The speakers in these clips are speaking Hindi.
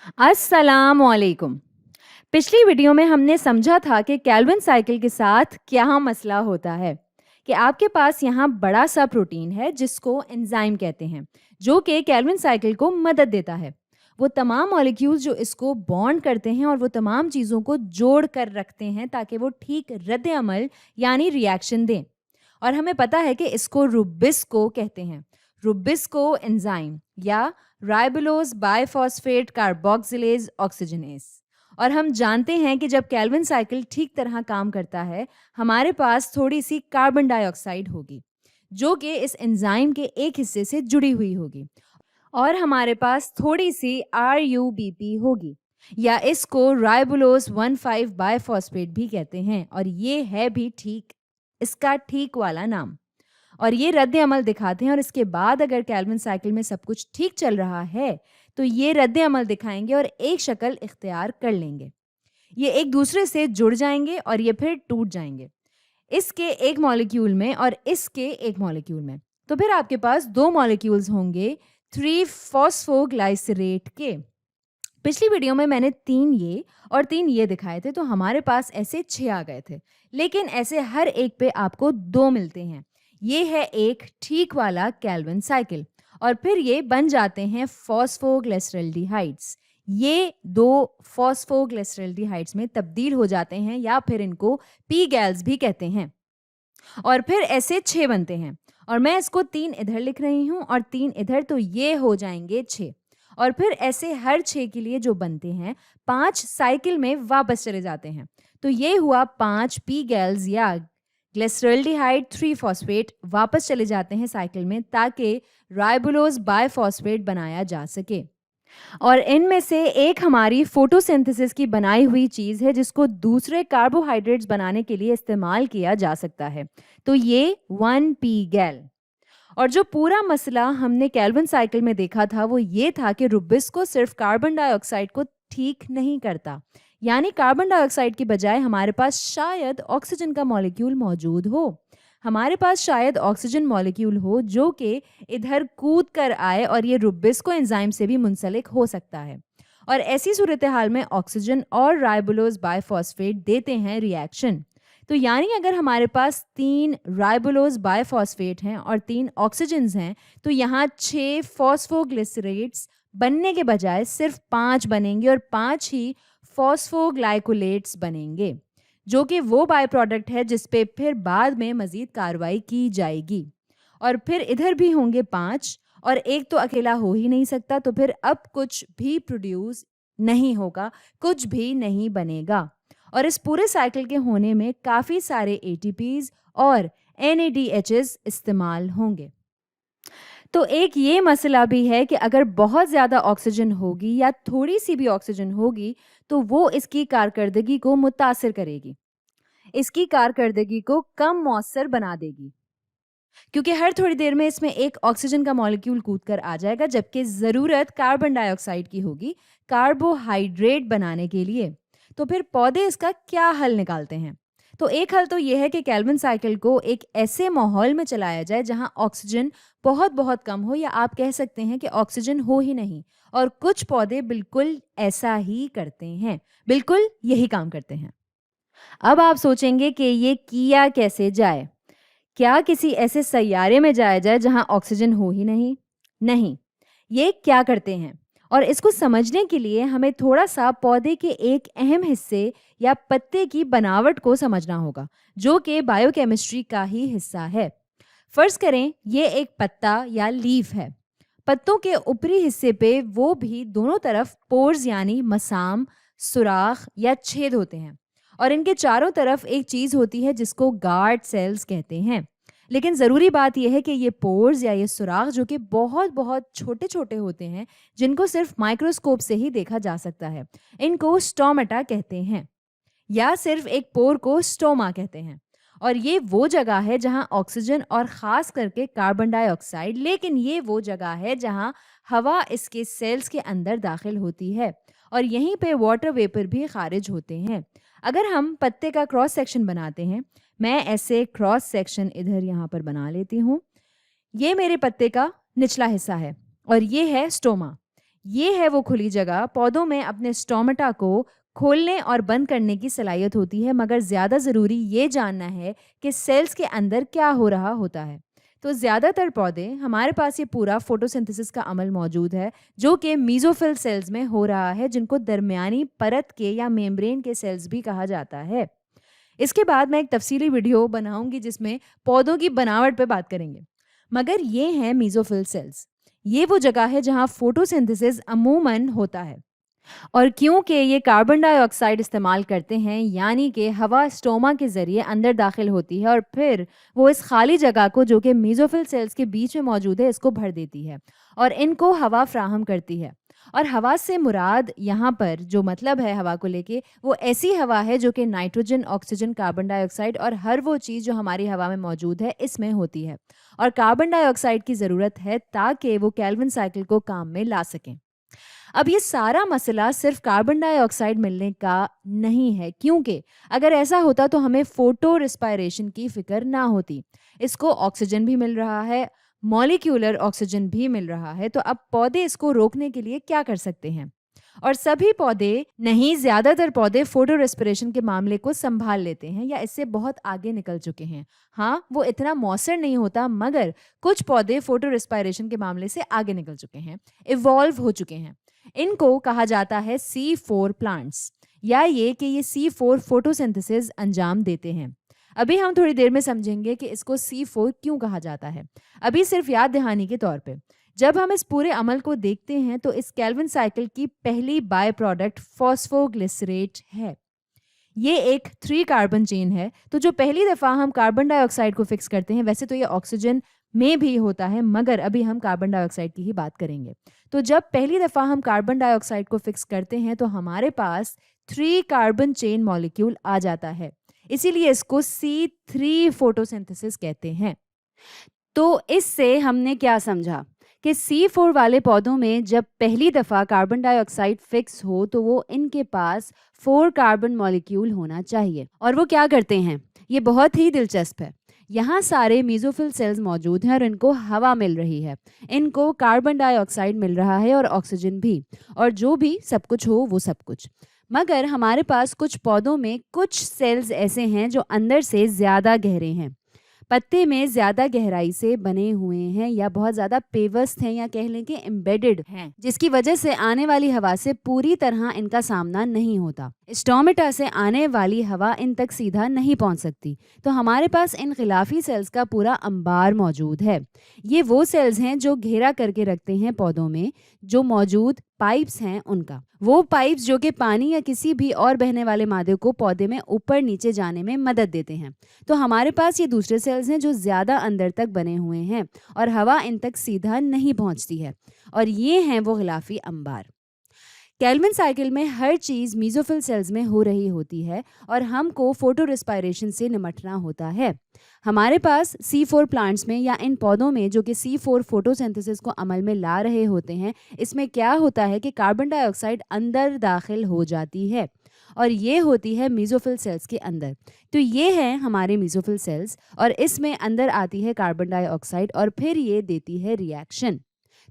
अस्सलामुअलैकुम। पिछली वीडियो में हमने समझा था कि केल्विन साइकिल के साथ क्या मसला होता है कि आपके पास यहाँ बड़ा सा प्रोटीन है जिसको एंजाइम कहते हैं, जो कि केल्विन साइकिल को मदद देता है। वो तमाम मॉलिक्यूल्स जो इसको बॉन्ड करते हैं और वो तमाम चीज़ों को जोड़ कर रखते हैं ताकि वो ठीक रद्द अमल यानी रिएक्शन दें। और हमें पता है कि इसको रुबिस्को कहते हैं, रुबिस्को एंजाइम या राइबोलोज बाइफॉस्फेट कार्बोक्सिलेज ऑक्सीजनेज। और हम जानते हैं कि जब केल्विन साइकिल ठीक तरह काम करता है, हमारे पास थोड़ी सी कार्बन डाइऑक्साइड होगी जो कि इस एंजाइम के एक हिस्से से जुड़ी हुई होगी, और हमारे पास थोड़ी सी RUBP होगी, या इसको राइबोलोज 1,5 बाइफॉस्फेट भी कहते हैं, और ये है भी ठीक इसका ठीक वाला नाम। और ये रद्द अमल दिखाते हैं, और इसके बाद अगर केल्विन साइकिल में सब कुछ ठीक चल रहा है तो ये रद्द अमल दिखाएंगे और एक शक्ल इख्तियार कर लेंगे। ये एक दूसरे से जुड़ जाएंगे और ये फिर टूट जाएंगे, इसके एक मॉलिक्यूल में और इसके एक मॉलिक्यूल में। तो फिर आपके पास दो मॉलिक्यूल्स होंगे 3 फॉस्फोग्लाइसरेट के। पिछली वीडियो में मैंने 3 ये और 3 ये दिखाए थे, तो हमारे पास ऐसे 6 आ गए थे, लेकिन ऐसे हर एक पे आपको 2 मिलते हैं। ये है एक ठीक वाला केल्विन साइकिल, और फिर ये बन जाते हैं फॉस्फोग्लिसरल्डिहाइड्स। ये 2 फॉस्फोग्लिसरल्डिहाइड्स में तब्दील हो जाते हैं, या फिर इनको पी गैल्स भी कहते हैं, और फिर ऐसे 6 बनते हैं। और मैं इसको 3 इधर लिख रही हूँ और 3 इधर, तो ये हो जाएंगे 6। और फिर ऐसे हर 6 के लिए जो बनते हैं, 5 साइकिल में वापस चले जाते हैं। तो ये हुआ 5 पी गैल्स या ग्लिसरल्डिहाइड 3 फॉस्फेट वापस चले जाते हैं साइकिल में, ताकि राइबोलोज बाइफॉस्फेट बनाया जा सके। और इनमें से एक हमारी फोटोसिंथेसिस की बनाई हुई चीज़ है जिसको दूसरे कार्बोहाइड्रेट्स बनाने के लिए इस्तेमाल किया जा सकता है। तो ये 1 पी गैल। और जो पूरा मसला हमने केल्विन साइकिल में देखा था वो ये था कि रुबिस्को सिर्फ कार्बन डाइऑक्साइड को ठीक नहीं करता, यानी कार्बन डाइऑक्साइड की बजाय हमारे पास शायद ऑक्सीजन का मॉलिक्यूल मौजूद हो। हमारे पास शायद ऑक्सीजन मॉलिक्यूल हो जो कि इधर कूद कर आए, और ये रुबिस्को एंजाइम से भी मुंसलिक हो सकता है। और ऐसी सूरत हाल में ऑक्सीजन और राइबोलोज बाइफॉस्फेट देते हैं रिएक्शन। तो यानी अगर हमारे पास 3 राइबोलोज बाइफॉस्फेट हैं और 3 ऑक्सीजन्स हैं, तो यहाँ 6 फॉस्फोग्लिसरेट्स बनने के बजाय सिर्फ 5 बनेंगे, और 5 ही फॉस्फोग्लाइकोलेट्स बनेंगे, जो कि वो बाय प्रोडक्ट है जिस पे फिर बाद में मज़ीद कार्रवाई की जाएगी। और फिर इधर भी होंगे 5, और एक तो अकेला हो ही नहीं सकता, तो फिर अब कुछ भी प्रोड्यूस नहीं होगा, कुछ भी नहीं बनेगा। और इस पूरे साइकिल के होने में काफ़ी सारे ATPs और NADHs इस्तेमाल होंगे। तो एक ये मसला भी है कि अगर बहुत ज़्यादा ऑक्सीजन होगी या थोड़ी सी भी ऑक्सीजन होगी, तो वो इसकी कारकर्दगी को मुतासिर करेगी, इसकी कारकर्दगी को कम मौसर बना देगी, क्योंकि हर थोड़ी देर में इसमें एक ऑक्सीजन का मॉलिक्यूल कूद कर आ जाएगा, जबकि ज़रूरत कार्बन डाइऑक्साइड की होगी कार्बोहाइड्रेट बनाने के लिए। तो फिर पौधे इसका क्या हल निकालते हैं? तो एक हल तो यह है कि केल्विन साइकिल को एक ऐसे माहौल में चलाया जाए जहां ऑक्सीजन बहुत बहुत कम हो, या आप कह सकते हैं कि ऑक्सीजन हो ही नहीं। और कुछ पौधे बिल्कुल ऐसा ही करते हैं, बिल्कुल यही काम करते हैं। अब आप सोचेंगे कि ये किया कैसे जाए? क्या किसी ऐसे सैयारे में जाया जाए जहां ऑक्सीजन हो ही नहीं? नहीं। ये क्या करते हैं? और इसको समझने के लिए हमें थोड़ा सा पौधे के एक अहम हिस्से या पत्ते की बनावट को समझना होगा, जो कि बायोकेमिस्ट्री का ही हिस्सा है। फर्ज करें ये एक पत्ता या लीफ है। पत्तों के ऊपरी हिस्से पे वो भी दोनों तरफ पोर्स यानी मसाम, सुराख या छेद होते हैं, और इनके चारों तरफ एक चीज होती है जिसको गार्ड सेल्स कहते हैं। लेकिन ज़रूरी बात यह है कि ये पोर्स या ये सुराख, जो कि बहुत बहुत छोटे छोटे होते हैं, जिनको सिर्फ माइक्रोस्कोप से ही देखा जा सकता है, इनको स्टोमेटा कहते हैं, या सिर्फ एक पोर को स्टोमा कहते हैं। और ये वो जगह है जहां ऑक्सीजन और ख़ास करके कार्बन डाइऑक्साइड, लेकिन ये वो जगह है जहां हवा इसके सेल्स के अंदर दाखिल होती है, और यहीं पे वाटर वेपर भी खारिज होते हैं। अगर हम पत्ते का क्रॉस सेक्शन बनाते हैं, मैं ऐसे क्रॉस सेक्शन इधर यहाँ पर बना लेती हूँ। ये मेरे पत्ते का निचला हिस्सा है, और ये है स्टोमा। ये है वो खुली जगह। पौधों में अपने स्टोमेटा को खोलने और बंद करने की सलाहियत होती है, मगर ज़्यादा ज़रूरी ये जानना है कि सेल्स के अंदर क्या हो रहा होता है। तो ज़्यादातर पौधे हमारे पास ये पूरा फोटोसिंथेसिस का अमल मौजूद है, जो कि मेसोफिल सेल्स में हो रहा है, जिनको दरमियानी परत के या मेम्ब्रेन के सेल्स भी कहा जाता है। इसके बाद मैं एक तफसीली वीडियो बनाऊंगी जिसमें पौधों की बनावट पे बात करेंगे। मगर ये हैं मेसोफिल सेल्स। ये वो जगह है जहाँ फोटोसिंथेसिस अमूमन होता है। और क्योंकि ये कार्बन डाइऑक्साइड इस्तेमाल करते हैं, यानी कि हवा स्टोमा के ज़रिए अंदर दाखिल होती है और फिर वो इस खाली जगह को, जो कि मेसोफिल सेल्स के बीच में मौजूद है, इसको भर देती है और इनको हवा फ्राहम करती है। और हवा से मुराद यहाँ पर जो मतलब है हवा को लेके, वो ऐसी हवा है जो कि नाइट्रोजन, ऑक्सीजन, कार्बन डाइऑक्साइड और हर वो चीज़ जो हमारी हवा में मौजूद है इसमें होती है। और कार्बन डाइऑक्साइड की ज़रूरत है ताकि वो केल्विन साइकिल को काम में ला सकें। अब ये सारा मसला सिर्फ कार्बन डाइऑक्साइड मिलने का नहीं है, क्योंकि अगर ऐसा होता तो हमें फोटो रिस्पायरेशन की फिक्र ना होती। इसको ऑक्सीजन भी मिल रहा है, मॉलिक्यूलर ऑक्सीजन भी मिल रहा है। तो अब पौधे इसको रोकने के लिए क्या कर सकते हैं? और सभी पौधे नहीं, ज़्यादातर पौधे फोटो रेस्पिरेशन के मामले को संभाल लेते हैं या इससे बहुत आगे निकल चुके हैं। हाँ, वो इतना मौसर नहीं होता, मगर कुछ पौधे फोटो रेस्पिरेशन के मामले से आगे निकल चुके हैं, इवॉल्व हो चुके हैं। इनको कहा जाता है C4 प्लांट्स, या ये कि ये C4 फोटोसिंथेसिस अंजाम देते हैं। अभी हम थोड़ी देर में समझेंगे कि इसको C4 क्यों कहा जाता है। अभी सिर्फ याद दहानी के तौर पे, जब हम इस पूरे अमल को देखते हैं तो इस केल्विन साइकिल की पहली बाय प्रोडक्ट फॉस्फोग्लिसरेट है। ये एक 3 कार्बन चेन है। तो जो पहली दफ़ा हम कार्बन डाइऑक्साइड को फिक्स करते हैं, वैसे तो ये ऑक्सीजन में भी होता है, मगर अभी हम कार्बन डाइऑक्साइड की ही बात करेंगे। तो जब पहली दफ़ा हम कार्बन डाइऑक्साइड को फिक्स करते हैं तो हमारे पास 3 कार्बन चेन मॉलिक्यूल आ जाता है। इसीलिए इसको C3 फोटोसिंथेसिस कहते हैं। तो इससे हमने क्या समझा कि C4 वाले पौधों में जब पहली दफ़ा कार्बन डाइऑक्साइड फिक्स हो तो वो इनके पास 4 कार्बन मॉलिक्यूल होना चाहिए। और वो क्या करते हैं, ये बहुत ही दिलचस्प है। यहाँ सारे मेसोफिल सेल्स मौजूद हैं और इनको हवा मिल रही है, इनको कार्बन डाइऑक्साइड मिल रहा है और ऑक्सीजन भी, और जो भी सब कुछ हो वो सब कुछ। मगर हमारे पास कुछ पौधों में कुछ सेल्स ऐसे हैं जो अंदर से ज़्यादा गहरे हैं, पत्ते में ज़्यादा गहराई से बने हुए हैं, या बहुत ज़्यादा पेवस्त हैं, या कह लें कि एम्बेडेड हैं, जिसकी वजह से आने वाली हवा से पूरी तरह इनका सामना नहीं होता। स्टोमेटा से आने वाली हवा इन तक सीधा नहीं पहुंच सकती। तो हमारे पास इन खिलाफी सेल्स का पूरा अंबार मौजूद है। ये वो सेल्स हैं जो घेरा करके रखते हैं पौधों में जो मौजूद पाइप्स हैं उनका। वो पाइप्स जो कि पानी या किसी भी और बहने वाले मादे को पौधे में ऊपर नीचे जाने में मदद देते हैं। तो हमारे पास ये दूसरे सेल्स हैं जो ज़्यादा अंदर तक बने हुए हैं और हवा इन तक सीधा नहीं पहुंचती है, और ये हैं वो गिलाफी अंबार। केल्विन साइकिल में हर चीज़ मेसोफिल सेल्स में हो रही होती है और हमको फोटो रिस्पायरेशन से निमटना होता है। हमारे पास C4 प्लांट्स में या इन पौधों में जो कि C4 फोटोसिंथेसिस को अमल में ला रहे होते हैं, इसमें क्या होता है कि कार्बन डाइऑक्साइड अंदर दाखिल हो जाती है और ये होती है मेसोफिल सेल्स के अंदर। तो ये हैं हमारे मेसोफिल सेल्स, और इसमें अंदर आती है कार्बन डाइऑक्साइड और फिर ये देती है रिएक्शन।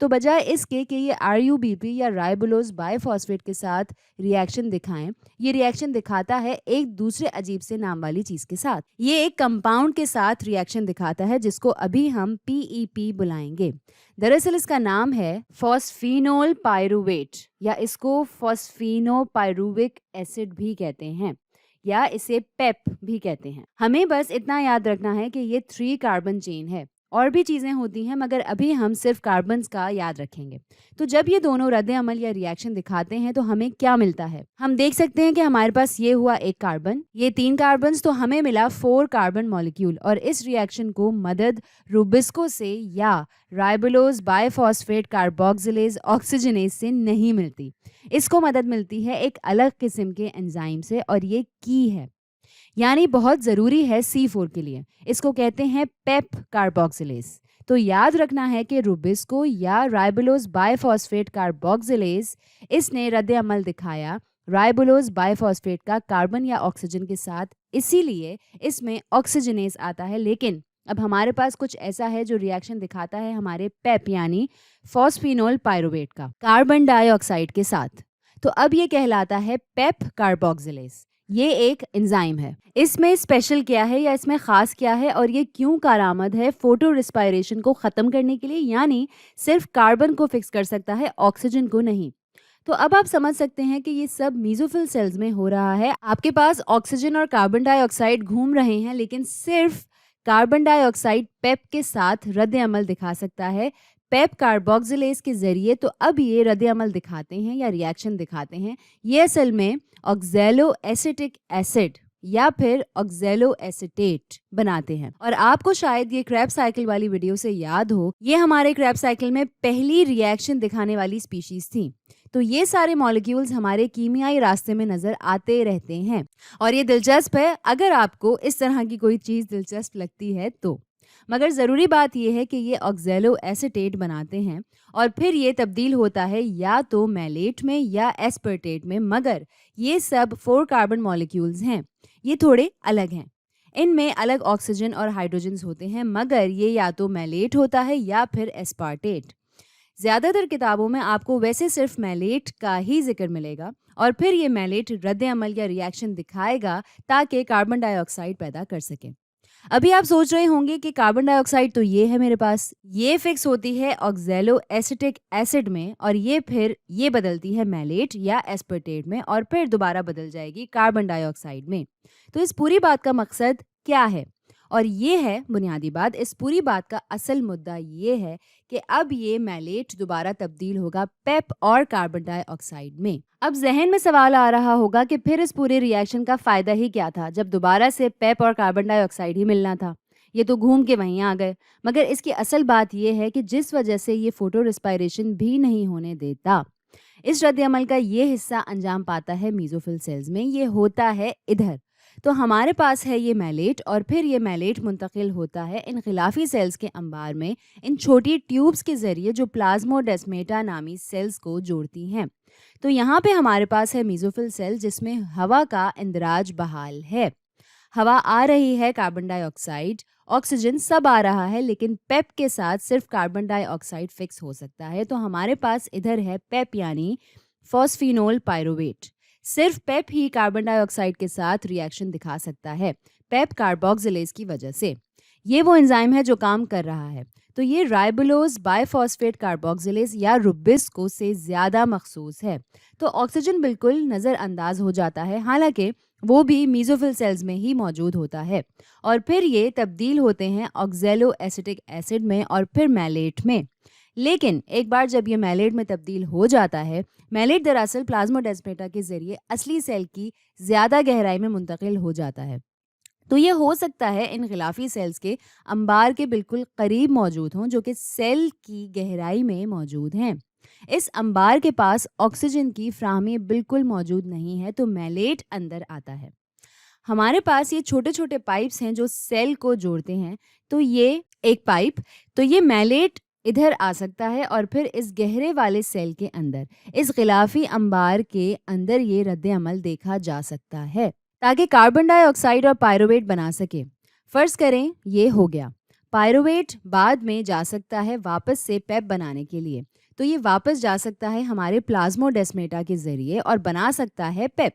तो बजाय इसके कि ये RuBP या राइबोलोज बाइफॉस्फेट के साथ रिएक्शन दिखाएं, ये रिएक्शन दिखाता है एक दूसरे अजीब से नाम वाली चीज के साथ। ये एक कंपाउंड के साथ रिएक्शन दिखाता है जिसको अभी हम PEP बुलाएंगे। दरअसल इसका नाम है फॉस्फिनोल पायरुवेट, या इसको फॉस्फिनोपायरुविक एसिड भी कहते हैं, या इसे पेप भी कहते हैं। हमें बस इतना याद रखना है कि ये 3 कार्बन चेन है, और भी चीज़ें होती हैं मगर अभी हम सिर्फ कार्बन्स का याद रखेंगे। तो जब ये दोनों रद्द अमल या रिएक्शन दिखाते हैं तो हमें क्या मिलता है, हम देख सकते हैं कि हमारे पास ये हुआ एक कार्बन, ये 3 कार्बन्स, तो हमें मिला 4 कार्बन मॉलिक्यूल। और इस रिएक्शन को मदद रुबिस्को से या राइबोलोज बाइफॉस्फेट कार्बोक्सिलेज ऑक्सीजनेज से नहीं मिलती। इसको मदद मिलती है एक अलग किस्म के एंजाइम से, और ये की है, यानी बहुत ज़रूरी है C4 के लिए। इसको कहते हैं पेप कार्बोक्सिलेज। तो याद रखना है कि रुबिस्को या राइबोलोज बाइफॉस्फेट कार्बोक्सिलेज, इसने रद्द अमल दिखाया राइबोलोज बाइफॉस्फेट का कार्बन या ऑक्सीजन के साथ, इसीलिए इसमें ऑक्सीजनेज आता है, लेकिन अब हमारे पास कुछ ऐसा है जो रिएक्शन दिखाता है हमारे पेप यानी फॉस्फिनोल पायरुवेट का कार्बन डाइऑक्साइड के साथ। तो अब ये कहलाता है पेप कार्बोक्सिलेज। ये एक एंजाइम है। इसमें स्पेशल क्या है या इसमें खास क्या है और ये क्यों कारआमद है? फोटो रिस्पायरेशन को खत्म करने के लिए, यानी सिर्फ कार्बन को फिक्स कर सकता है, ऑक्सीजन को नहीं। तो अब आप समझ सकते हैं कि ये सब मीजोफिल सेल्स में हो रहा है। आपके पास ऑक्सीजन और कार्बन डाइऑक्साइड घूम रहे हैं, लेकिन सिर्फ कार्बन डाइऑक्साइड पेप के साथ रद्द अमल दिखा सकता है, पेप कार्बोक्सिलेज के जरिए। तो अब ये रद्द अमल दिखाते हैं या रिएक्शन दिखाते हैं, ये असल में ऑक्सैलो एसिटिक एसिड या फिर ऑक्सैलो एसिटेट बनाते हैं। और आपको शायद ये क्रैब साइकिल वाली वीडियो से याद हो, ये हमारे क्रैब साइकिल में पहली रिएक्शन दिखाने वाली स्पीशीज थी। तो ये सारे मॉलिक्यूल्स हमारे कीमियाई रास्ते में नजर आते रहते हैं और ये दिलचस्प है अगर आपको इस तरह की कोई चीज़ दिलचस्प लगती है तो। मगर ज़रूरी बात यह है कि ये ऑक्सैलो एसिटेट बनाते हैं और फिर ये तब्दील होता है या तो मैलेट में या एस्पर्टेट में। मगर ये सब 4 कार्बन मॉलिक्यूल्स हैं, ये थोड़े अलग हैं। इनमें अलग ऑक्सीजन और हाइड्रोजन्स होते हैं, मगर ये या तो मैलेट होता है या फिर एस्पार्टेट। ज़्यादातर किताबों में आपको वैसे सिर्फ मैलेट का ही जिक्र मिलेगा और फिर ये मैलेट रद्द अमल या रिएक्शन दिखाएगा ताकि कार्बन डाइऑक्साइड पैदा कर सके। अभी आप सोच रहे होंगे कि कार्बन डाइऑक्साइड तो ये है मेरे पास, ये फिक्स होती है ऑक्सैलो एसिटिक एसिड में और ये फिर ये बदलती है मैलेट या एस्पर्टेट में और फिर दोबारा बदल जाएगी कार्बन डाइऑक्साइड में। तो इस पूरी बात का मकसद क्या है? और ये है बुनियादी बात। इस पूरी बात का असल मुद्दा ये है कि अब ये मैलेट दोबारा तब्दील होगा पेप और कार्बन डाइऑक्साइड में। अब जहन में सवाल आ रहा होगा कि फिर इस पूरे रिएक्शन का फ़ायदा ही क्या था जब दोबारा से पेप और कार्बन डाइऑक्साइड ही मिलना था, ये तो घूम के वहीं आ गए। मगर इसकी असल बात यह है कि जिस वजह से ये फोटो रिस्पायरेशन भी नहीं होने देता, इस रद्द अमल का ये हिस्सा अंजाम पाता है मीजोफिल सेल्स में। ये होता है इधर। तो हमारे पास है ये मैलेट और फिर ये मैलेट मुंतकिल होता है इन खिलाफी सेल्स के अंबार में, इन छोटी ट्यूब्स के जरिए जो प्लाज्मोडेस्मेटा नामी सेल्स को जोड़ती हैं। तो यहाँ पे हमारे पास है मीजोफिल सेल जिसमें हवा का इंदराज बहाल है। हवा आ रही है, कार्बन डाइऑक्साइड, ऑक्सीजन सब आ रहा है, लेकिन पेप के साथ सिर्फ कार्बन डाइऑक्साइड फिक्स हो सकता है। तो हमारे पास इधर है पेप यानी फॉस्फिनोल पायरुवेट। सिर्फ पेप ही कार्बन डाइऑक्साइड के साथ रिएक्शन दिखा सकता है, पेप कार्बोक्सिलेज की वजह से। ये वो एंजाइम है जो काम कर रहा है। तो ये राइबोलोज बाइफॉस्फेट कार्बोक्सिलेज या रुबिस्को से ज़्यादा मखसूस है। तो ऑक्सीजन बिल्कुल नज़रअंदाज हो जाता है, हालांकि वो भी मीजोफिल सेल्स में ही मौजूद होता है और फिर ये तब्दील होते हैं ऑक्सैलो एसिटिक एसिड में और फिर मैलेट में। लेकिन एक बार जब ये मैलेट में तब्दील हो जाता है, मैलेट दरअसल प्लाज्मोडेस्मेटा के जरिए असली सेल की ज़्यादा गहराई में मुंतकिल हो जाता है। तो ये हो सकता है इन खिलाफी सेल्स के अंबार के बिल्कुल करीब मौजूद हों, जो कि सेल की गहराई में मौजूद हैं। इस अंबार के पास ऑक्सीजन की फ्राहमी बिल्कुल मौजूद नहीं है, तो मैलेट अंदर आता है। हमारे पास ये छोटे छोटे पाइप्स हैं जो सेल को जोड़ते हैं। तो ये एक पाइप, तो ये मैलेट इधर आ सकता है और फिर इस गहरे वाले सेल के अंदर, इस गिलाफी अंबार के अंदर ये रद्द अमल देखा जा सकता है ताकि कार्बन डाइऑक्साइड और पायरुवेट बना सके। फर्ज करें ये हो गया। पायरुवेट बाद में जा सकता है वापस से पेप बनाने के लिए। तो ये वापस जा सकता है हमारे प्लाज्मोडेस्मेटा के जरिए और बना सकता है पेप।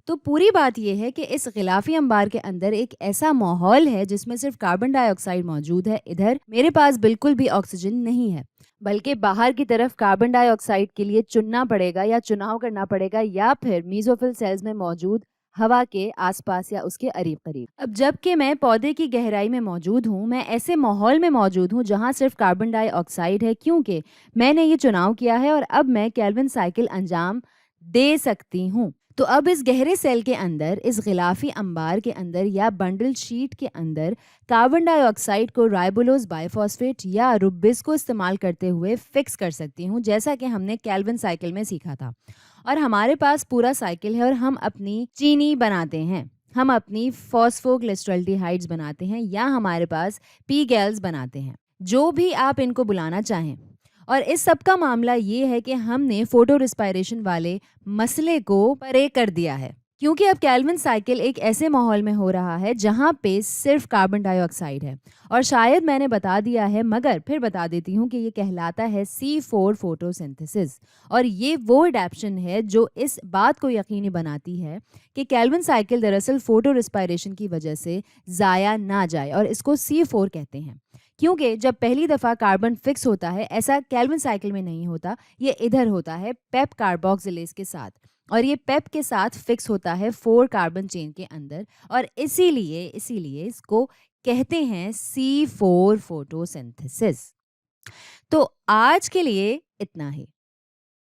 तो पूरी बात यह है कि इस गिलाफी अंबार के अंदर एक ऐसा माहौल है जिसमें सिर्फ कार्बन डाइऑक्साइड मौजूद है। इधर मेरे पास बिल्कुल भी ऑक्सीजन नहीं है, बल्कि बाहर की तरफ कार्बन डाइऑक्साइड के लिए चुनना पड़ेगा या चुनाव करना पड़ेगा, या फिर मीजोफिल सेल्स में मौजूद हवा के आसपास या उसके करीब करीब। अब जबकि मैं पौधे की गहराई में मौजूद हूँ, मैं ऐसे माहौल में मौजूद हूँ जहाँ सिर्फ कार्बन डाइऑक्साइड है, क्योंकि मैंने ये चुनाव किया है और अब मैं केल्विन साइकिल अंजाम दे सकती हूँ। तो अब इस गहरे सेल के अंदर, इस गिलाफी अंबार के अंदर या बंडल शीट के अंदर कार्बन डाइऑक्साइड को राइबोलोज बाइफॉस्फेट या रुबिस को इस्तेमाल करते हुए फिक्स कर सकती हूँ, जैसा कि हमने केल्विन साइकिल में सीखा था। और हमारे पास पूरा साइकिल है और हम अपनी चीनी बनाते हैं, हम अपनी फॉस्फोग्लिसरॉल्डिहाइड्स बनाते हैं, या हमारे पास पी गैल्स बनाते हैं, जो भी आप इनको बुलाना चाहें। और इस सब का मामला ये है कि हमने फोटो रिस्पायरेशन वाले मसले को परे कर दिया है। क्योंकि अब केल्विन साइकिल एक ऐसे माहौल में हो रहा है जहाँ पे सिर्फ कार्बन डाइऑक्साइड है, और शायद मैंने बता दिया है मगर फिर बता देती हूँ कि ये कहलाता है C4 फोटोसिंथेसिस। और ये वो एडेप्शन है जो इस बात को यकीनी बनाती है कि केल्विन साइकिल दरअसल फोटो रिस्पायरेशन की वजह से ज़ाया ना जाए, और इसको C4 कहते हैं। क्योंकि जब पहली दफ़ा कार्बन फिक्स होता है, ऐसा केल्विन साइकिल में नहीं होता, ये इधर होता है पेप कार्बोक्सिलेज के साथ, और ये पेप के साथ फिक्स होता है 4 कार्बन चेन के अंदर, और इसीलिए इसीलिए इसको कहते हैं C4 फोटोसिंथेसिस। तो आज के लिए इतना ही।